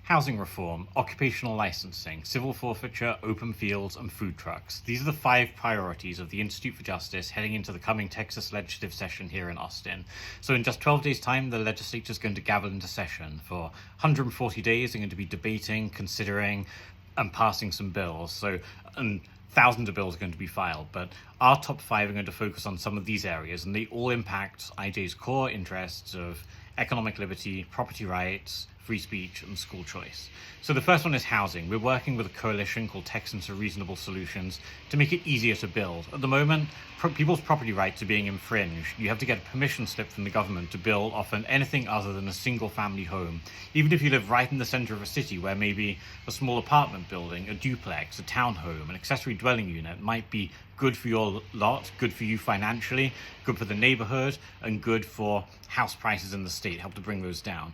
Housing reform, occupational licensing, civil forfeiture, open fields, and food trucks. These are the 5 priorities of the Institute for Justice heading into the coming Texas legislative session here in Austin. So in just 12 days' time, the legislature is going to gavel into session. For 140 days, they're going to be debating, considering, and passing some bills. And thousands of bills are going to be filed, but our top 5 are going to focus on some of these areas, and they all impact IJ's core interests of economic liberty, property rights, free speech, and school choice. So the first one is housing. We're working with a coalition called Texans for Reasonable Solutions to make it easier to build. At the moment, people's property rights are being infringed. You have to get a permission slip from the government to build often anything other than a single family home. Even if you live right in the center of a city where maybe a small apartment building, a duplex, a townhome, an accessory dwelling unit might be good for your lot, good for you financially, good for the neighborhood, and good for house prices in the state, help to bring those down.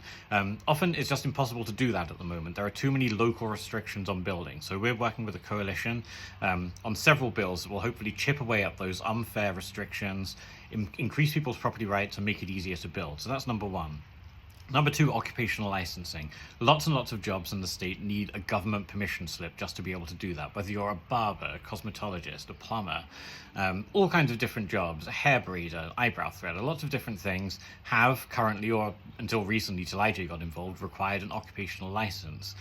Often it's just impossible to do that at the moment. There are too many local restrictions on building. So we're working with a coalition on several bills that will hopefully chip away at those unfair restrictions, increase people's property rights, and make it easier to build. So that's number 1. Number 2, occupational licensing. Lots and lots of jobs in the state need a government permission slip just to be able to do that. Whether you're a barber, a cosmetologist, a plumber, all kinds of different jobs, a hair braider, eyebrow threader, lots of different things have currently, or until recently, till IJ got involved, required an occupational license.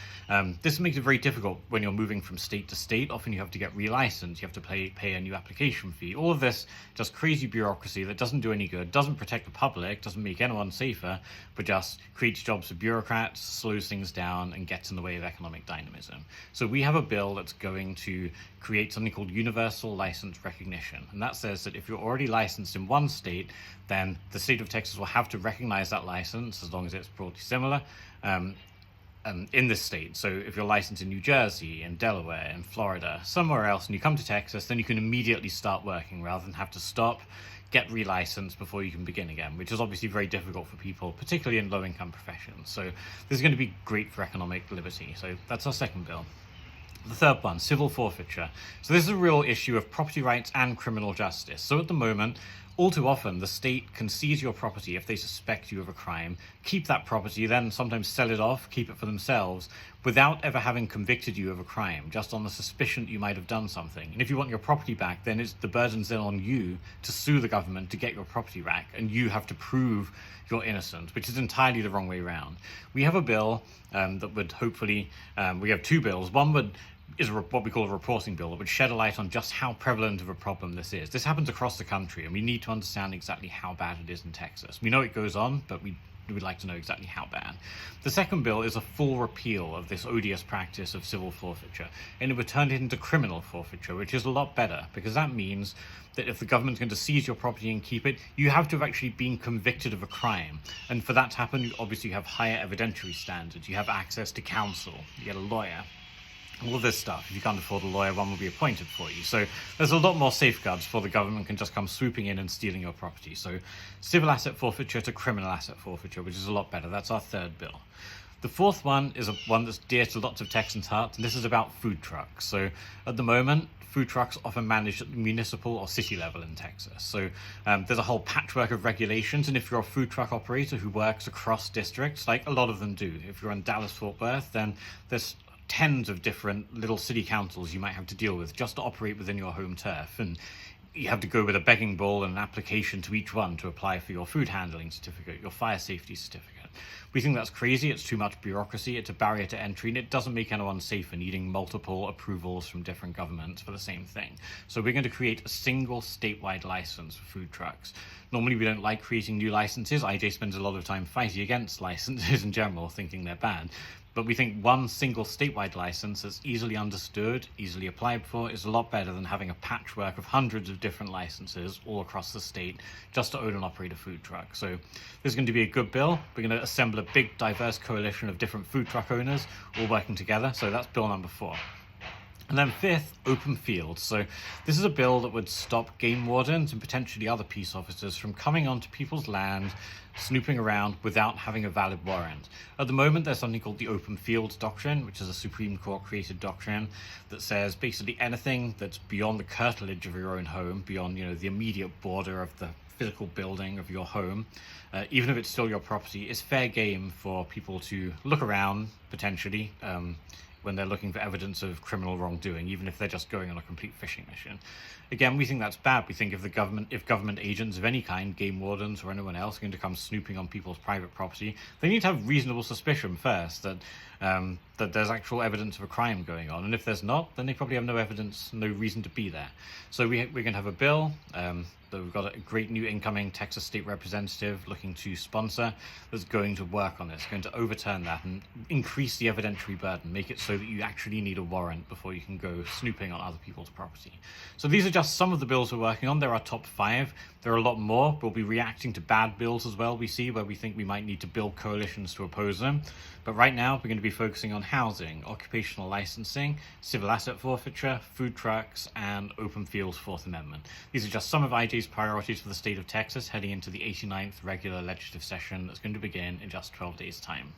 This makes it very difficult when you're moving from state to state. Often you have to get relicensed, you have to pay a new application fee. All of this just crazy bureaucracy that doesn't do any good, doesn't protect the public, doesn't make anyone safer, but just creates jobs for bureaucrats, slows things down, and gets in the way of economic dynamism. So we have a bill that's going to create something called universal license recognition. And that says that if you're already licensed in one state, then the state of Texas will have to recognize that license as long as it's broadly similar in this state. So if you're licensed in New Jersey, in Delaware, in Florida, somewhere else, and you come to Texas, then you can immediately start working rather than have to stop, get relicensed before you can begin again, which is obviously very difficult for people, particularly in low-income professions. So this is going to be great for economic liberty. So that's our second bill. The third one, civil forfeiture. So this is a real issue of property rights and criminal justice. So at the moment, all too often, the state can seize your property if they suspect you of a crime, keep that property, then sometimes sell it off, keep it for themselves, without ever having convicted you of a crime, just on the suspicion that you might have done something. And if you want your property back, then the burden's then on you to sue the government to get your property back, and you have to prove you're innocent, which is entirely the wrong way around. We have a bill that would hopefully, we have 2 bills. One is what we call a reporting bill that would shed a light on just how prevalent of a problem this is. This happens across the country, and we need to understand exactly how bad it is in Texas. We know it goes on, but we would like to know exactly how bad. The second bill is a full repeal of this odious practice of civil forfeiture, and it would turn it into criminal forfeiture, which is a lot better, because that means that if the government's going to seize your property and keep it, you have to have actually been convicted of a crime. And for that to happen, obviously you have higher evidentiary standards, you have access to counsel, you get a lawyer, all this stuff. If you can't afford a lawyer, one will be appointed for you. So there's a lot more safeguards before the government can just come swooping in and stealing your property. So civil asset forfeiture to criminal asset forfeiture, which is a lot better. That's our third bill. The fourth one is one that's dear to lots of Texans' hearts, and this is about food trucks. So at the moment, food trucks often managed at the municipal or city level in Texas. So there's a whole patchwork of regulations, and if you're a food truck operator who works across districts, like a lot of them do, if you're in Dallas-Fort Worth, then there's tens of different little city councils you might have to deal with just to operate within your home turf. And you have to go with a begging bowl and an application to each one to apply for your food handling certificate, your fire safety certificate. We think that's crazy. It's too much bureaucracy. It's a barrier to entry, and it doesn't make anyone safer needing multiple approvals from different governments for the same thing. So we're going to create a single statewide license for food trucks. Normally, we don't like creating new licenses. IJ spends a lot of time fighting against licenses in general, thinking they're bad. But we think one single statewide license that's easily understood, easily applied for, is a lot better than having a patchwork of hundreds of different licenses all across the state just to own and operate a food truck. So this is going to be a good bill. We're going to assemble a big, diverse coalition of different food truck owners all working together. So that's bill number 4. And then fifth, open fields. So this is a bill that would stop game wardens and potentially other peace officers from coming onto people's land, snooping around without having a valid warrant. At the moment, there's something called the Open Fields Doctrine, which is a Supreme Court created doctrine that says basically anything that's beyond the curtilage of your own home, beyond, the immediate border of the physical building of your home, even if it's still your property, it's fair game for people to look around potentially when they're looking for evidence of criminal wrongdoing, even if they're just going on a complete fishing mission. Again, we think that's bad. We think if government agents of any kind, game wardens or anyone else, are going to come snooping on people's private property, they need to have reasonable suspicion first that that there's actual evidence of a crime going on. And if there's not, then they probably have no evidence, no reason to be there. So we're going to have a bill that we've got a great new incoming Texas state representative looking to sponsor that's going to work on this, going to overturn that and increase the evidentiary burden, make it so that you actually need a warrant before you can go snooping on other people's property. So these are just some of the bills we're working on. There are top 5. There are a lot more. We'll be reacting to bad bills as well, we see, where we think we might need to build coalitions to oppose them. But right now, we're going to be focusing on housing, occupational licensing, civil asset forfeiture, food trucks, and open fields Fourth Amendment. These are just some of IJ's priorities for the state of Texas heading into the 89th regular legislative session that's going to begin in just 12 days' time.